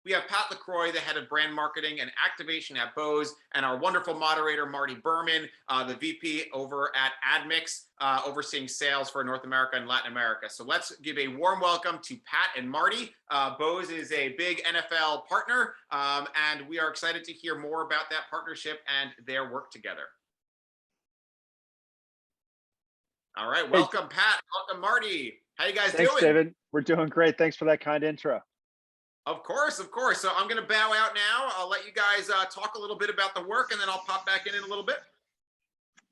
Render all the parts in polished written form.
We have Pat LaCroix, the head of brand marketing and activation at Bose, and our wonderful moderator, Marty Berman, the VP over at AdMix, overseeing sales for North America and Latin America. So let's give a warm welcome to Pat and Marty. Bose is a big NFL partner, and we are excited to hear more about that partnership and their work together. All right, welcome, Pat. Welcome, Marty. How you guys doing? Thanks, David. We're doing great. Thanks for that kind intro. Of course, of course. So I'm going to bow out now. I'll let you guys talk a little bit about the work, and then I'll pop back in a little bit.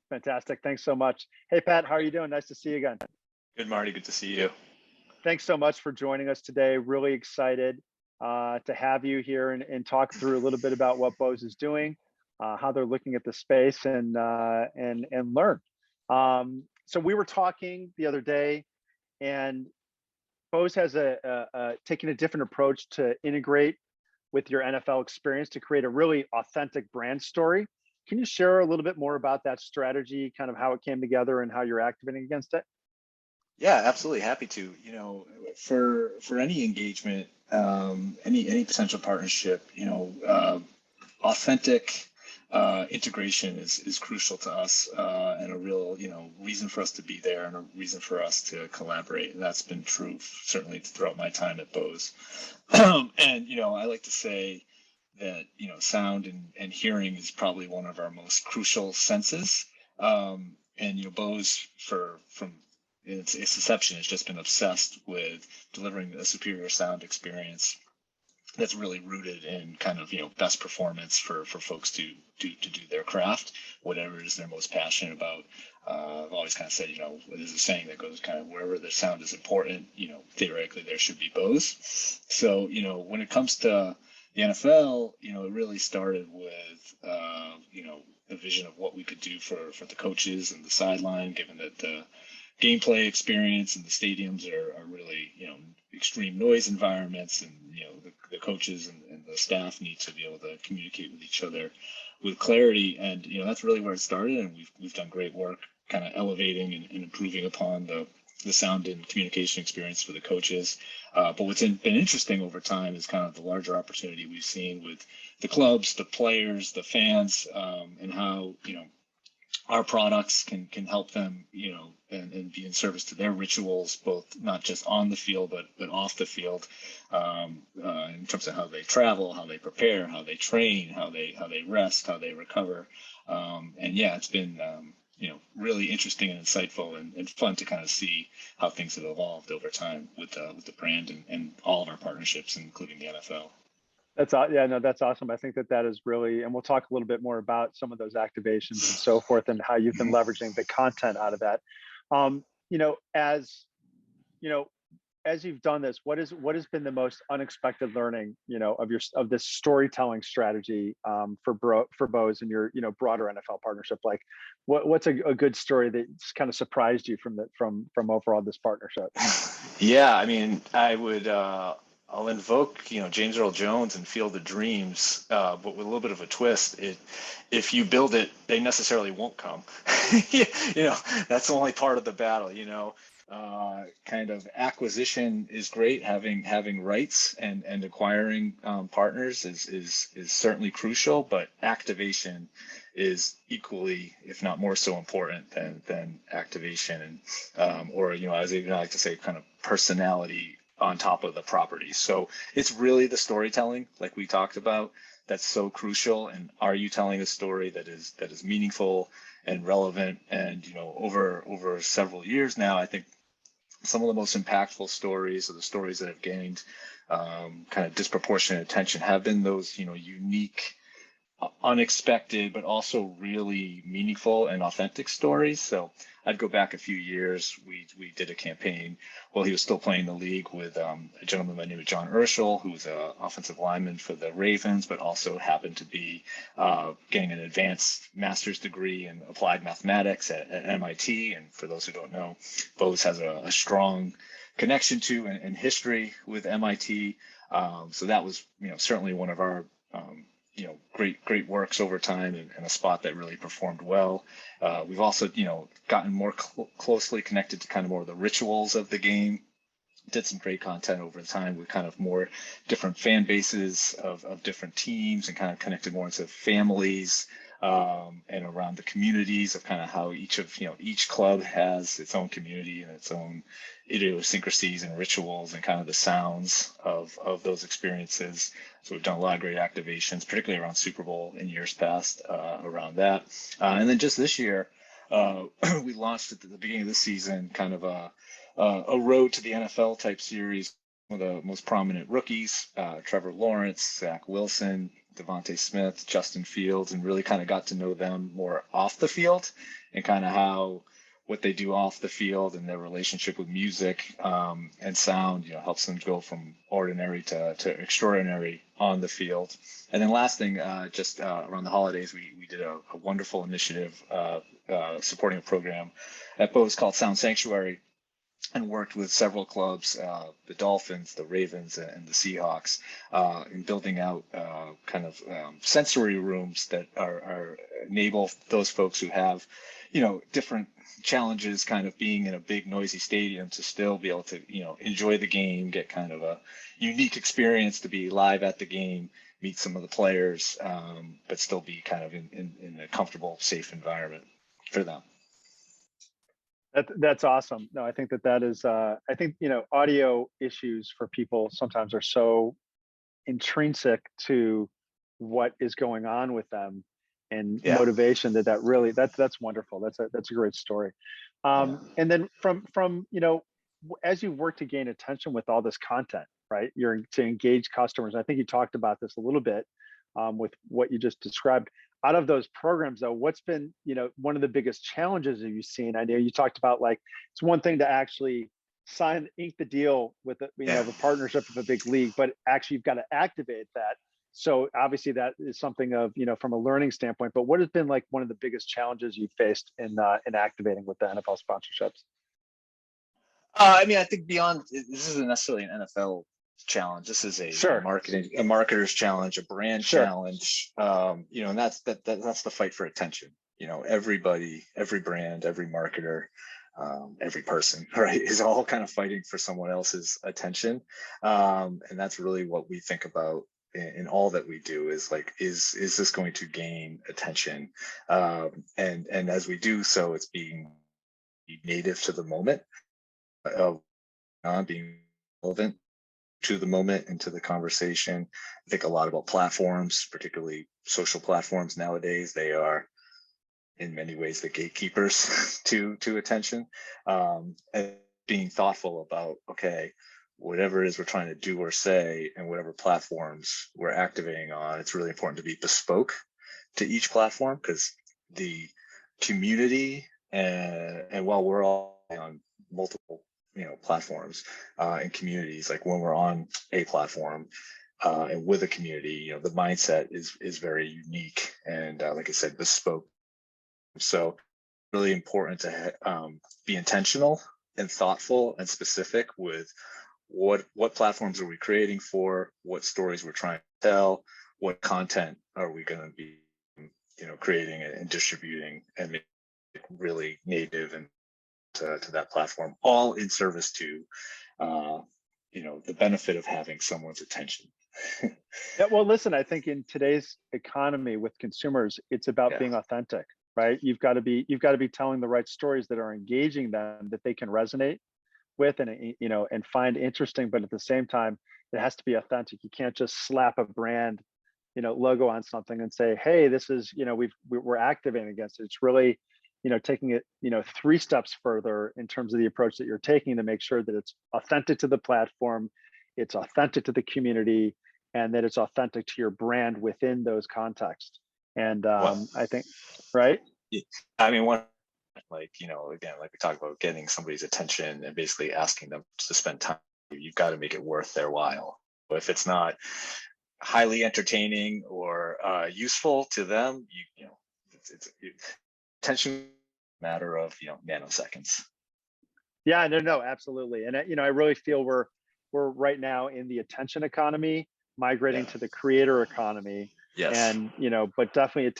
Fantastic. Thanks so much. Hey, Pat, how are you doing? Nice to see you again. Good, Marty. Good to see you. Thanks so much for joining us today. Really excited to have you here and talk through a little bit about what Bose is doing, how they're looking at the space, and learn. So we were talking the other day, and Bose has taken a different approach to integrate with your NFL experience to create a really authentic brand story. Can you share a little bit more about that strategy, kind of how it came together and how you're activating against it? Yeah, absolutely. Happy to. You know, for any engagement, any potential partnership, authentic integration is crucial to us, and a real, reason for us to be there and a reason for us to collaborate. And that's been true certainly throughout my time at Bose. And, I like to say that, sound and hearing is probably one of our most crucial senses. And, Bose from its inception has just been obsessed with delivering a superior sound experience that's really rooted in kind of, best performance for folks to do their craft, whatever it is they're most passionate about. I've always kind of said, there's a saying that goes kind of wherever the sound is important, theoretically there should be Bose. So, when it comes to the NFL, it really started with, the vision of what we could do for the coaches and the sideline, given that the gameplay experience and the stadiums are really, extreme noise environments, and the coaches and the staff need to be able to communicate with each other with clarity. And that's really where it started, and we've done great work kind of elevating and improving upon the sound and communication experience for the coaches. But what's been interesting over time is kind of the larger opportunity we've seen with the clubs, the players, the fans, and how our products can help them, and be in service to their rituals, both not just on the field, but off the field, in terms of how they travel, how they prepare, how they train, how they rest, how they recover. And yeah, it's been, really interesting and insightful and fun to kind of see how things have evolved over time with the brand and all of our partnerships, including the NFL. That's awesome. I think that is really, and we'll talk a little bit more about some of those activations and so forth, and how you've been leveraging the content out of that. As you've done this, what has been the most unexpected learning, of this storytelling strategy for Bose and your broader NFL partnership? Like, what's a good story that's kind of surprised you from overall this partnership? Yeah, I mean, I would. I'll invoke, James Earl Jones and Field of Dreams, but with a little bit of a twist. If you build it, they necessarily won't come. That's only part of the battle. Kind of acquisition is great. Having rights and acquiring partners is certainly crucial, but activation is equally, if not more so important than activation, and or as I like to say, kind of personality on top of the property. So it's really the storytelling, like we talked about, that's so crucial. And are you telling a story that is meaningful and relevant? And over several years now, I think some of the most impactful stories, or the stories that have gained kind of disproportionate attention, have been those unique, unexpected, but also really meaningful and authentic stories. So I'd go back a few years. We did a campaign while he was still playing the league with a gentleman by the name of John Urschel, who was an offensive lineman for the Ravens, but also happened to be getting an advanced master's degree in applied mathematics at MIT. And for those who don't know, Bose has a strong connection to and history with MIT. So that was certainly one of our great works over time, and a spot that really performed well. We've also, gotten more closely connected to kind of more of the rituals of the game, did some great content over time with kind of more different fan bases of different teams, and kind of connected more into families, and around the communities of kind of how each club has its own community and its own idiosyncrasies and rituals and kind of the sounds of those experiences. So we've done a lot of great activations, particularly around Super Bowl in years past, around that. And then just this year, we launched at the beginning of the season kind of a road to the NFL type series. One of the most prominent rookies, Trevor Lawrence, Zach Wilson, Devontae Smith, Justin Fields, and really kind of got to know them more off the field, and kind of what they do off the field and their relationship with music, and sound, helps them go from ordinary to extraordinary on the field. And then last thing, just around the holidays, we did a wonderful initiative supporting a program at Bose called Sound Sanctuary, and worked with several clubs, the Dolphins, the Ravens, and the Seahawks, in building out sensory rooms that are enable those folks who have, different challenges, kind of being in a big noisy stadium, to still be able to, enjoy the game, get kind of a unique experience to be live at the game, meet some of the players, but still be kind of in a comfortable, safe environment for them. That's awesome. No, I think that is, I think, audio issues for people sometimes are so intrinsic to what is going on with them and motivation that really, that's wonderful. That's a great story. And then from, as you've worked to gain attention with all this content, right? You're to engage customers. I think you talked about this a little bit with what you just described. Out of those programs, though, what's been, one of the biggest challenges that you've seen? I know you talked about, like, it's one thing to actually ink the deal with the partnership of a big league, but actually you've got to activate that. So obviously that is something of, from a learning standpoint. But what has been like one of the biggest challenges you've faced in activating with the NFL sponsorships? I think beyond, this isn't necessarily an NFL challenge. This is a marketer's challenge, a brand challenge. And that's the fight for attention. Everybody, every brand, every marketer, every person, right, is all kind of fighting for someone else's attention. And that's really what we think about in all that we do, is like, is this going to gain attention? And as we do so, it's being native to the moment, of being relevant to the moment and to the conversation. I think a lot about platforms, particularly social platforms nowadays. They are in many ways the gatekeepers to attention, and being thoughtful about, okay, whatever it is we're trying to do or say, and whatever platforms we're activating on, it's really important to be bespoke to each platform, because the community, and while we're all on multiple platforms and communities, like when we're on a platform and with a community, the mindset is very unique and like I said, bespoke. So really important to be intentional and thoughtful and specific with what platforms are we creating for, what stories we're trying to tell, what content are we going to be creating and distributing, and make it really native and to that platform, all in service to the benefit of having someone's attention. Yeah, well, listen, I think in today's economy with consumers, it's about being authentic, right? You've got to be telling the right stories that are engaging them, that they can resonate with and find interesting, but at the same time, it has to be authentic. You can't just slap a brand logo on something and say, hey, this is, we're activating against it. It's really taking it, 3 steps further in terms of the approach that you're taking to make sure that it's authentic to the platform, it's authentic to the community, and that it's authentic to your brand within those contexts. And I think, right? One, again, like we talked about, getting somebody's attention and basically asking them to spend time, you've got to make it worth their while. If it's not highly entertaining or useful to them, it's attention matter of nanoseconds. Yeah, no, absolutely. And I really feel we're right now in the attention economy, migrating to the creator economy. Yes. And but definitely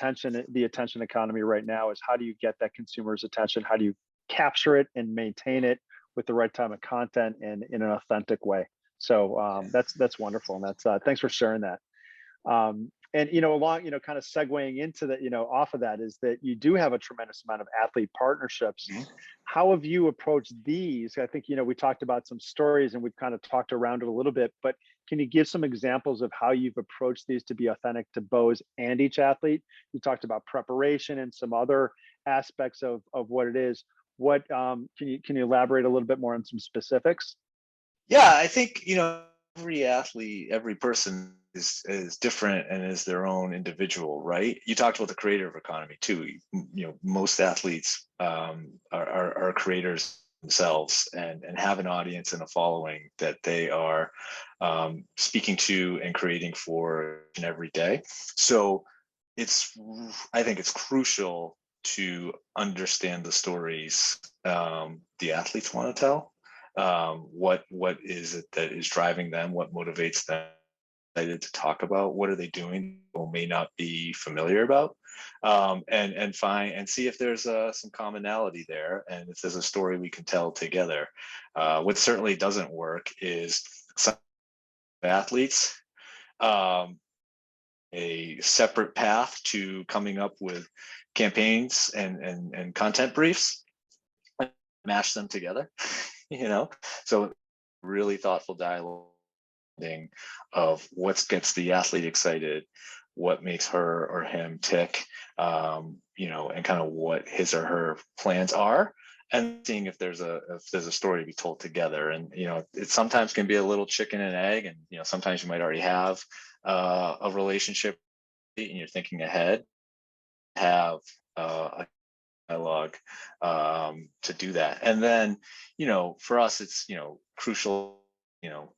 the attention economy right now is, how do you get that consumer's attention? How do you capture it and maintain it with the right type of content and in an authentic way. So that's wonderful, and that's thanks for sharing that. And along kind of segueing into that, off of that, is that you do have a tremendous amount of athlete partnerships. Mhm. How have you approached these? I think we talked about some stories and we've kind of talked around it a little bit, but can you give some examples of how you've approached these to be authentic to Bose and each athlete? You talked about preparation and some other aspects of what it is. What can you elaborate a little bit more on some specifics? Yeah, I think every athlete, every person is different and is their own individual, right? You talked about the creative economy too. Most athletes are creators themselves and have an audience and a following that they are speaking to and creating for every day. So I think it's crucial to understand the stories the athletes want to tell. What is it that is driving them? What motivates them to talk about? What are they doing people may not be familiar about? And find and see if there's some commonality there, and if there's a story we can tell together. What certainly doesn't work is some athletes a separate path to coming up with campaigns and content briefs, mash them together. So really thoughtful dialogue of what gets the athlete excited, what makes her or him tick, and kind of what his or her plans are, and seeing if there's a story to be told together. And it sometimes can be a little chicken and egg, and sometimes you might already have a relationship and you're thinking ahead, have a dialogue to do that. And then for us it's crucial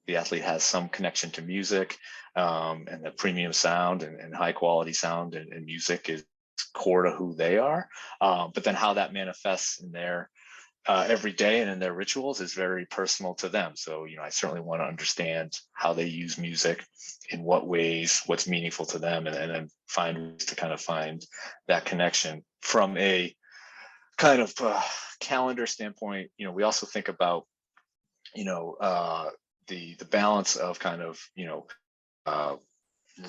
the athlete has some connection to music, and the premium sound and high quality sound and music is core to who they are, but then how that manifests in their every day and in their rituals is very personal to them. So I certainly want to understand how they use music, in what ways, what's meaningful to them, and then find ways to kind of find that connection. From a kind of calendar standpoint, we also think about the balance of kind of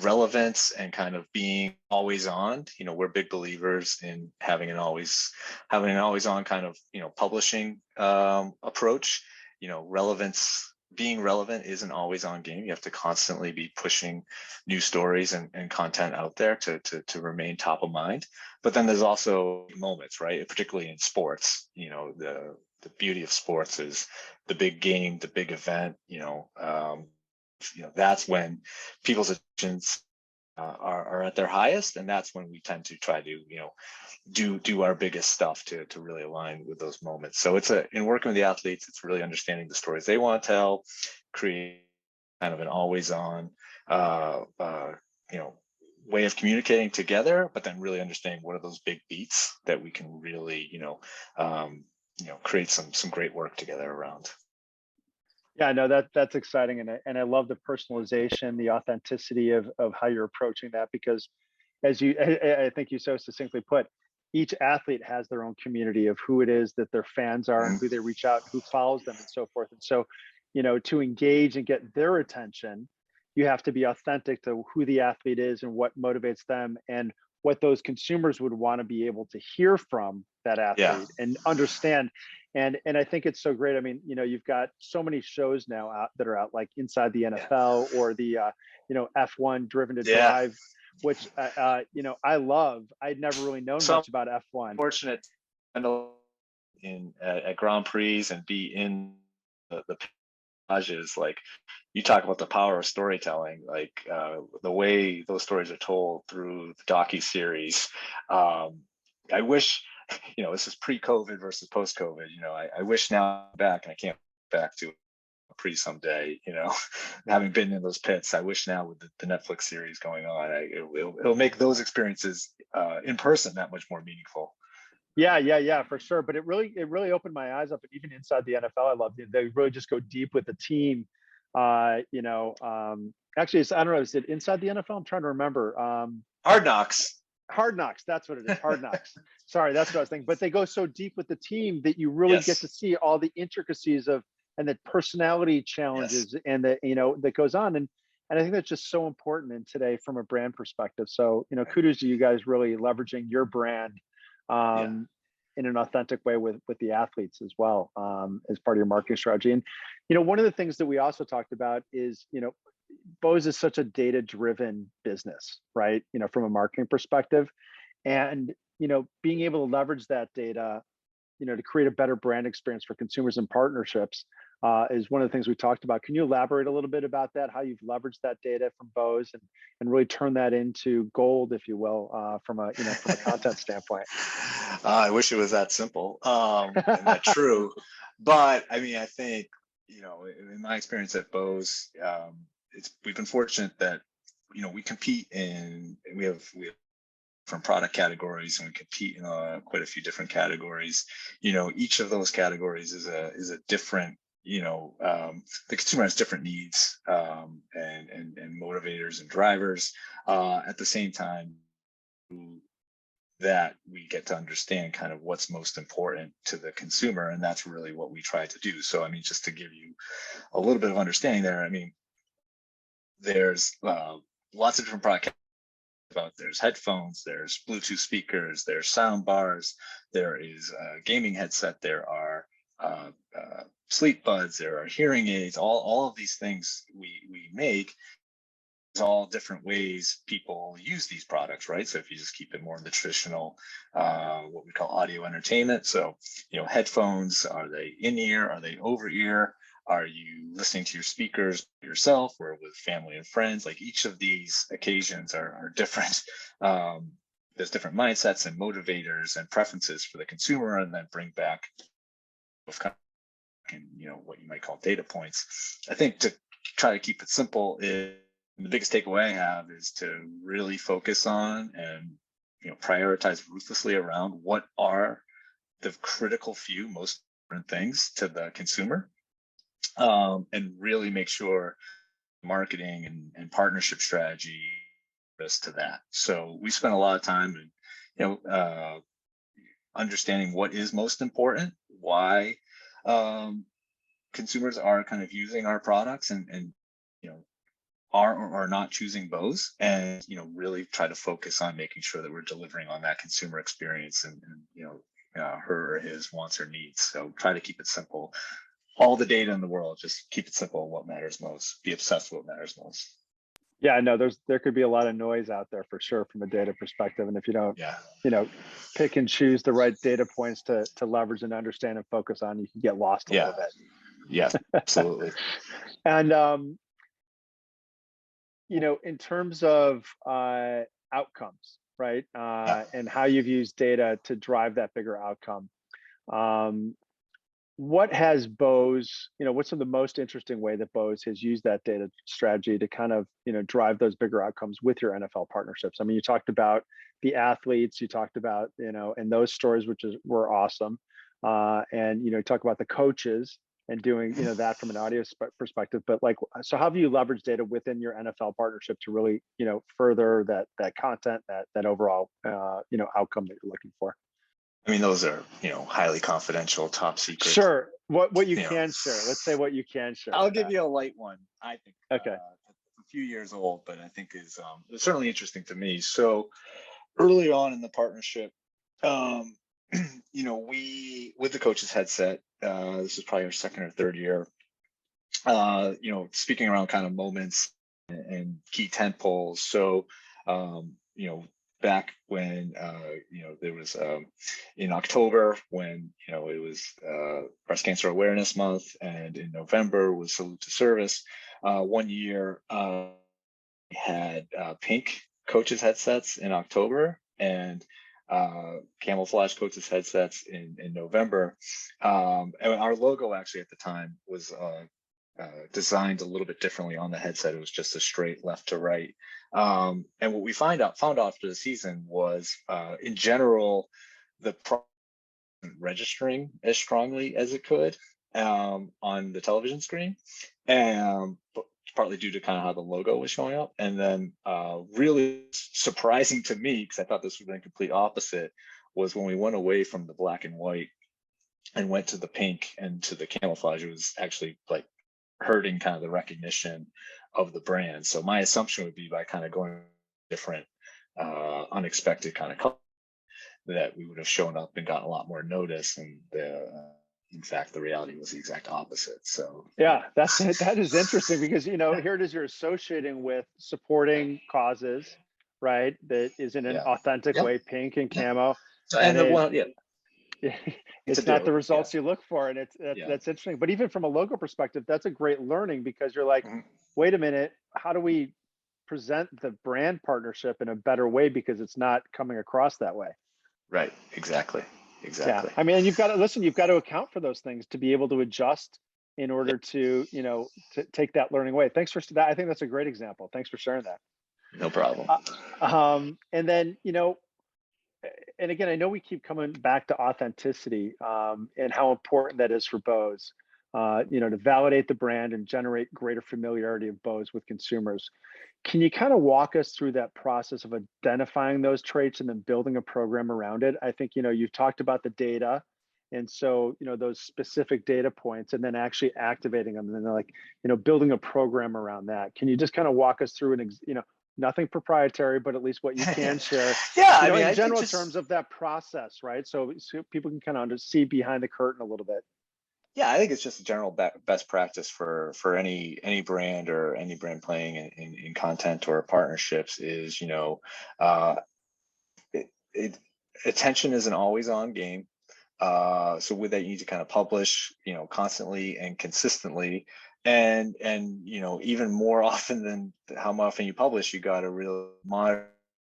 relevance and kind of being always on. We're big believers in having an always on kind of publishing approach. Being relevant is an always on game. You have to constantly be pushing new stories and content out there to remain top of mind. But then there's also moments, right? Particularly in sports, the beauty of sports is the big game, the big event, that's when people's attentions are at their highest, and that's when we tend to try to do our biggest stuff to really align with those moments. So in working with the athletes, it's really understanding the stories they want to tell, create kind of an always on way of communicating together, but then really understanding what are those big beats that we can really create some great work together around. Yeah, no, that's exciting, and I love the personalization, the authenticity of how you're approaching that, because I think you so succinctly put, each athlete has their own community of who it is that their fans are and who they reach out, who follows them, and so forth. And so, to engage and get their attention, you have to be authentic to who the athlete is and what motivates them and what those consumers would want to be able to hear from that athlete and understand. And I think it's so great. I mean, you've got so many shows now out that are out, like Inside the NFL or the F1 Driven to Drive, which I love. I'd never really known much about F1. Fortunate at Grand Prix and be in the passages. Like, you talk about the power of storytelling, like the way those stories are told through the docu-series. I wish, this is pre-COVID versus post-COVID. I wish now back, and I can't back to a pre someday. Having been in those pits, I wish now with the Netflix series going on, it'll make those experiences in person that much more meaningful. Yeah, for sure. But it really opened my eyes up. And even Inside the NFL, I loved it. They really just go deep with the team. Actually, I don't know. Is it Inside the NFL? I'm trying to remember. Hard Knocks. Hard Knocks. That's what it is. Hard Knocks. Sorry, that's what I was thinking. But they go so deep with the team that you really get to see all the intricacies of and the personality challenges and the that goes on. And I think that's just so important in today from a brand perspective. So kudos to you guys really leveraging your brand in an authentic way with the athletes as well, as part of your marketing strategy. And one of the things that we also talked about is Bose is such a data-driven business, right? From a marketing perspective, and being able to leverage that data, to create a better brand experience for consumers and partnerships is one of the things we talked about. Can you elaborate a little bit about that? How you've leveraged that data from Bose and really turn that into gold, if you will, from a content standpoint? I wish it was that simple and that true, but I mean, I think in my experience at Bose, we've been fortunate that we compete we have from product categories, and we compete in quite a few different categories. Each of those categories is a different. The consumer has different needs and motivators and drivers. At the same time, that we get to understand kind of what's most important to the consumer, and that's really what we try to do. So, I mean, just to give you a little bit of understanding there, I mean, there's lots of different product. There's headphones, there's Bluetooth speakers, there's sound bars, there is a gaming headset, there are sleep buds, there are hearing aids. All of these things we make. There's all different ways people use these products, right? So if you just keep it more in the traditional, what we call audio entertainment. So headphones, are they in ear? Are they over ear? Are you listening to your speakers yourself or with family and friends? Like, each of these occasions are different. There's different mindsets and motivators and preferences for the consumer, and then bring back what you might call data points. I think to try to keep it simple, the biggest takeaway I have is to really focus on and prioritize ruthlessly around what are the critical few most important things to the consumer. And really make sure marketing and partnership strategy is to that. So we spend a lot of time understanding what is most important, why consumers are kind of using our products and are or are not choosing Bose, and really try to focus on making sure that we're delivering on that consumer experience and her or his wants or needs. So try to keep it simple. All the data in the world, just keep it simple. What matters most? Be obsessed with what matters most. Yeah, no, there could be a lot of noise out there for sure from a data perspective, and if you don't, pick and choose the right data points to leverage and understand and focus on, you can get lost a little bit. Yeah, absolutely. And in terms of outcomes, right, and how you've used data to drive that bigger outcome. What has Bose, what's some of the most interesting way that Bose has used that data strategy to kind of, drive those bigger outcomes with your NFL partnerships? I mean, you talked about the athletes, you talked about, and those stories, were awesome. And, talk about the coaches and doing, that from an audio perspective. But so how have you leveraged data within your NFL partnership to really, further that content, that overall, outcome that you're looking for? I mean, those are, highly confidential, top secret. Sure. What you can share. Let's say what you can share. I'll give you a light one. I think. Okay. A few years old, but I think is certainly interesting to me. So early on in the partnership, we with the coach's headset. This is probably our second or third year. Speaking around kind of moments and key tent poles. So, back when there was in October when it was Breast Cancer Awareness Month, and in November was Salute to Service. One year we had pink coaches headsets in October and camouflage coaches headsets in November. And our logo actually at the time was designed a little bit differently on the headset. It was just a straight left to right. And what we found out after the season was, in general, the product wasn't registering as strongly as it could on the television screen. But partly due to kind of how the logo was showing up. And then really surprising to me, because I thought this would have been complete opposite, was when we went away from the black and white and went to the pink and to the camouflage. It was actually like hurting kind of the recognition of the brand. So my assumption would be by kind of going different, unexpected kind of color, that we would have shown up and gotten a lot more notice. And in fact, the reality was the exact opposite. So yeah, that is interesting because, you know, here it is, you're associating with supporting causes, right? That is in an authentic way, pink and camo. So, and the one, it's not the results you look for. And that's interesting. But even from a logo perspective, that's a great learning, because you're like, wait a minute, how do we present the brand partnership in a better way, because it's not coming across that way? Right. Exactly. Yeah. I mean, you've got to account for those things to be able to adjust in order to, you know, to take that learning away. Thanks for that. I think that's a great example. Thanks for sharing that. No problem. And then, you know, and again, I know we keep coming back to authenticity, and how important that is for Bose, you know, to validate the brand and generate greater familiarity of Bose with consumers. Can you kind of walk us through that process of identifying those traits and then building a program around it? I think, you know, you've talked about the data. And so, you know, those specific data points, and then actually activating them, and then like, you know, building a program around that. Can you just kind of walk us through you know, nothing proprietary, but at least what you can share, I know, mean, in general terms of that process, right? So people can kind of see behind the curtain a little bit. Yeah, I think it's just a general best practice for any brand or any brand playing in content or partnerships is, you know, attention is an always on game. So with that, you need to kind of publish, you know, constantly and consistently, and you know, even more often than how often you publish, you got to really monitor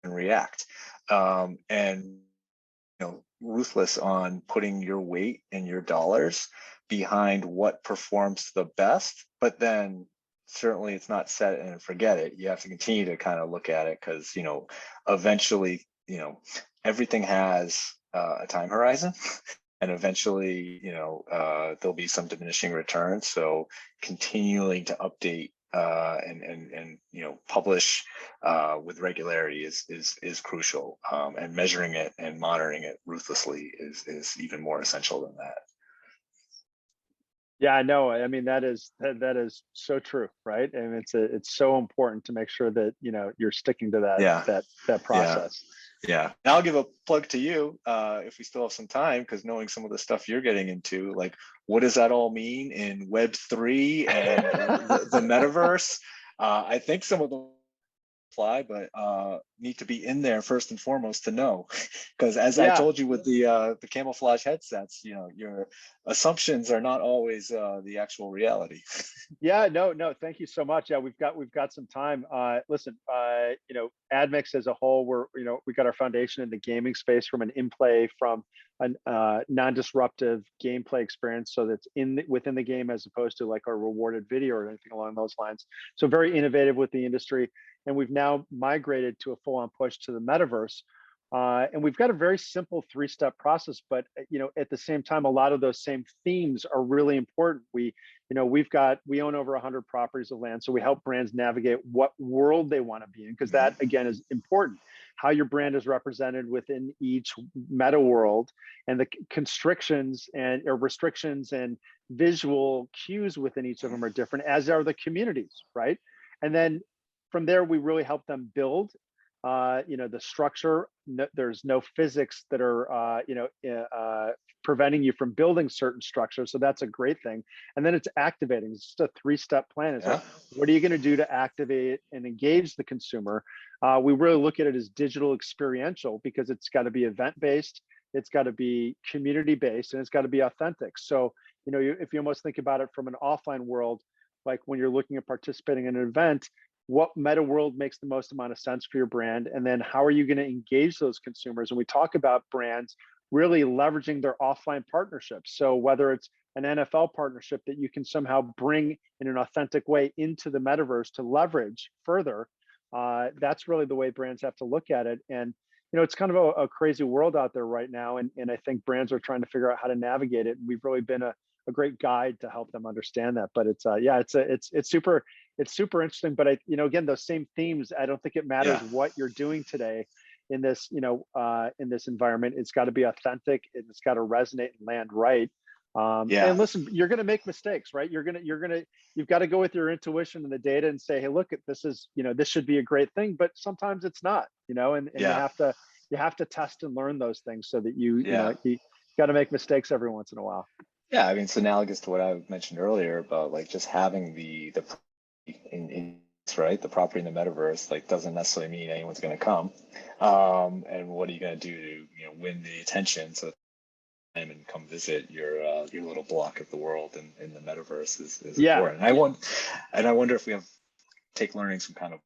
and react, and you know, ruthless on putting your weight and your dollars behind what performs the best. But then certainly it's not set and forget it. You have to continue to kind of look at it, because, you know, eventually, you know, everything has a time horizon. And eventually, you know, there'll be some diminishing returns. So continuing to update and you know, publish with regularity is crucial, and measuring it and monitoring it ruthlessly is even more essential than that. Yeah, I know. I mean, that is so true, right? And it's so important to make sure that, you know, you're sticking to that process. Yeah. And I'll give a plug to you, if we still have some time, because knowing some of the stuff you're getting into, like, what does that all mean in Web3 and the metaverse? I think some of them apply, but need to be in there first and foremost to know. Because as I told you with the camouflage headsets, you know, your assumptions are not always the actual reality. Yeah, no, thank you so much. Yeah, we've got some time. Listen, you know, AdMix as a whole, we got our foundation in the gaming space, from an in-play, from a non-disruptive gameplay experience, so that's within the game, as opposed to like our rewarded video or anything along those lines. So very innovative with the industry, and we've now migrated to a full-on push to the metaverse. And we've got a very simple 3-step process, but, you know, at the same time, a lot of those same themes are really important. We own over 100 properties of land, so we help brands navigate what world they want to be in, because that again is important. How your brand is represented within each meta world, and the constrictions or restrictions and visual cues within each of them are different, as are the communities, right? And then from there, we really help them build. You know, the structure. There's no physics that are preventing you from building certain structures, so that's a great thing. And then it's activating. It's just a 3-step plan. It's like, what are you going to do to activate and engage the consumer? We really look at it as digital experiential, because it's got to be event based, it's got to be community based, and it's got to be authentic. So, you know, if you almost think about it from an offline world, like when you're looking at participating in an event, what meta world makes the most amount of sense for your brand? And then how are you going to engage those consumers? And we talk about brands really leveraging their offline partnerships. So whether it's an NFL partnership that you can somehow bring in an authentic way into the metaverse to leverage further, that's really the way brands have to look at it. And, you know, it's kind of a crazy world out there right now. And I think brands are trying to figure out how to navigate it. And we've really been a a great guide to help them understand that. But it's yeah, it's super interesting. But again, those same themes. I don't think it matters what you're doing today in this in this environment. It's got to be authentic, and it's got to resonate and land right. And listen, you're going to make mistakes, right? You've got to go with your intuition and the data and say, hey, look, this is, this should be a great thing, but sometimes it's not, and you have to test and learn those things so that you got to make mistakes every once in a while. Yeah, I mean, it's analogous to what I mentioned earlier about like just having the right, the property in the metaverse like doesn't necessarily mean anyone's going to come. And what are you going to do to win the attention so and come visit your little block of the world in the metaverse is important. I wonder if we take learnings from kind of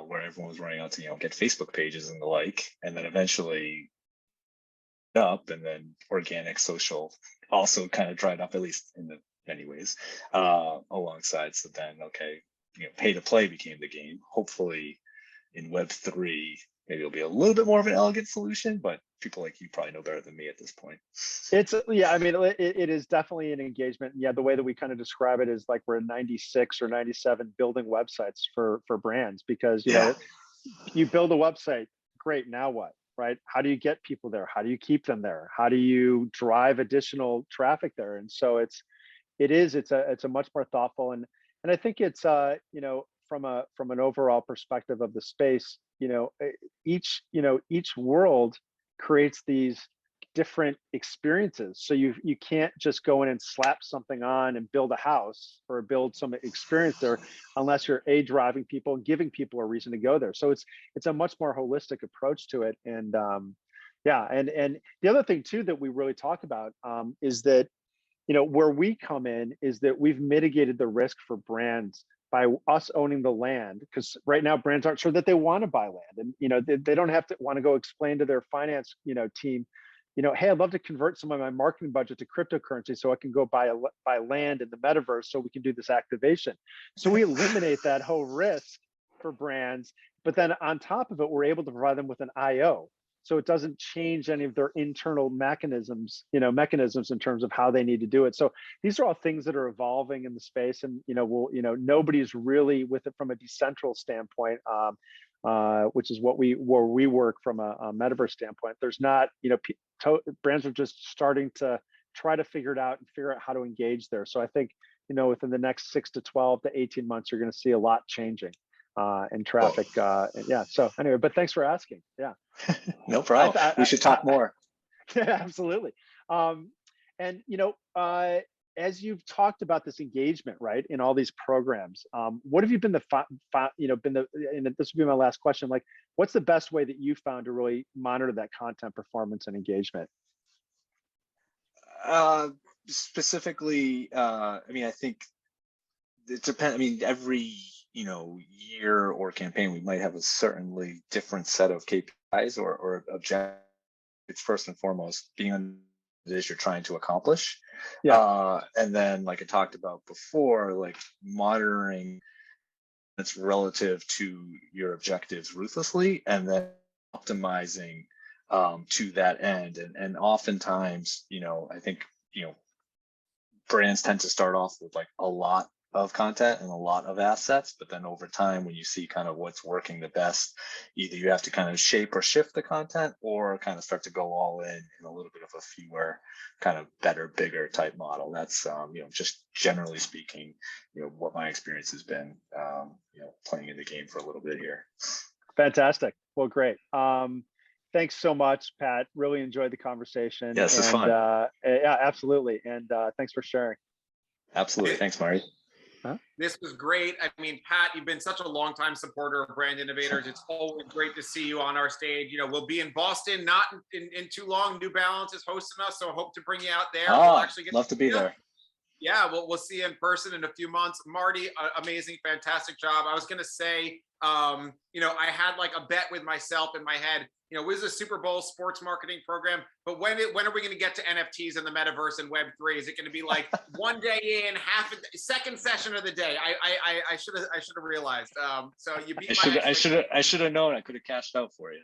where everyone was running out to get Facebook pages and the like, and then eventually up, and then organic social also kind of dried up, at least in the many ways, alongside. So then pay to play became the game. Hopefully in Web3 maybe it'll be a little bit more of an elegant solution, but people like you probably know better than me at this point. I mean, it is definitely an engagement. Yeah, the way that we kind of describe it is like we're in 96 or 97 building websites for brands, because you build a website, great, now what, right? How do you get people there? How do you keep them there? How do you drive additional traffic there? And so it's a much more thoughtful, and I think it's from an overall perspective of the space, each world creates these different experiences. So you can't just go in and slap something on and build a house or build some experience there unless you're driving people and giving people a reason to go there. So it's a much more holistic approach to it. And and the other thing too that we really talk about is that where we come in is that we've mitigated the risk for brands by us owning the land, because right now brands aren't sure that they want to buy land, and they don't have to want to go explain to their finance team, hey, I'd love to convert some of my marketing budget to cryptocurrency so I can go buy land in the metaverse so we can do this activation. So we eliminate that whole risk for brands, but then on top of it, we're able to provide them with an IO. So it doesn't change any of their internal mechanisms in terms of how they need to do it. So these are all things that are evolving in the space, and nobody's really with it from a decentral standpoint, which is where we work from a metaverse standpoint. There's not, brands are just starting to try to figure it out and figure out how to engage there. So I think within the next 6 to 12 to 18 months, you're going to see a lot changing. And traffic. So anyway, but thanks for asking. Yeah. No problem. We should talk more. Yeah, absolutely. And as you've talked about this engagement, right, in all these programs, what have you been and this would be my last question, like, what's the best way that you found to really monitor that content performance and engagement? Specifically, I mean, I think it depends. I mean, every year or campaign, we might have a certainly different set of KPIs or objectives. It's first and foremost being on what it is you're trying to accomplish. And then, like I talked about before, like monitoring it's relative to your objectives ruthlessly, and then optimizing to that end. And oftentimes, I think, brands tend to start off with like a lot of content and a lot of assets, but then over time, when you see kind of what's working the best, either you have to kind of shape or shift the content, or kind of start to go all in a little bit of a fewer, kind of better, bigger type model. That's just generally speaking, what my experience has been, playing in the game for a little bit here. Fantastic. Well, great. Thanks so much, Pat. Really enjoyed the conversation. Yes, it's fun. Yeah, absolutely. And thanks for sharing. Absolutely. Thanks, Marty. This was great. I mean, Pat, you've been such a longtime supporter of Brand Innovators. It's always great to see you on our stage. We'll be in Boston not in too long. New Balance is hosting us, so I hope to bring you out there. We'll actually get love to be there. Yeah, we'll see you in person in a few months. Marty, amazing, fantastic job. I was going to say, I had like a bet with myself in my head. This is a Super Bowl sports marketing program, but when are we going to get to NFTs in the metaverse and Web3? Is it going to be like one day in, second session of the day? I should have realized. So you beat I should have known. I could have cashed out for you.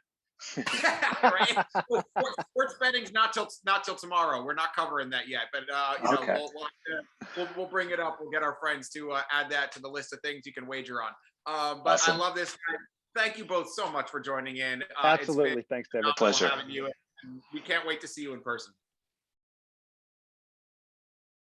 Right? Well, sports betting's not till tomorrow. We're not covering that yet, but Okay. we'll bring it up. We'll get our friends to add that to the list of things you can wager on. But Awesome. I love this. Thank you both so much for joining in. Absolutely. Thanks, David. It's been Pleasure. having you. And we can't wait to see you in person.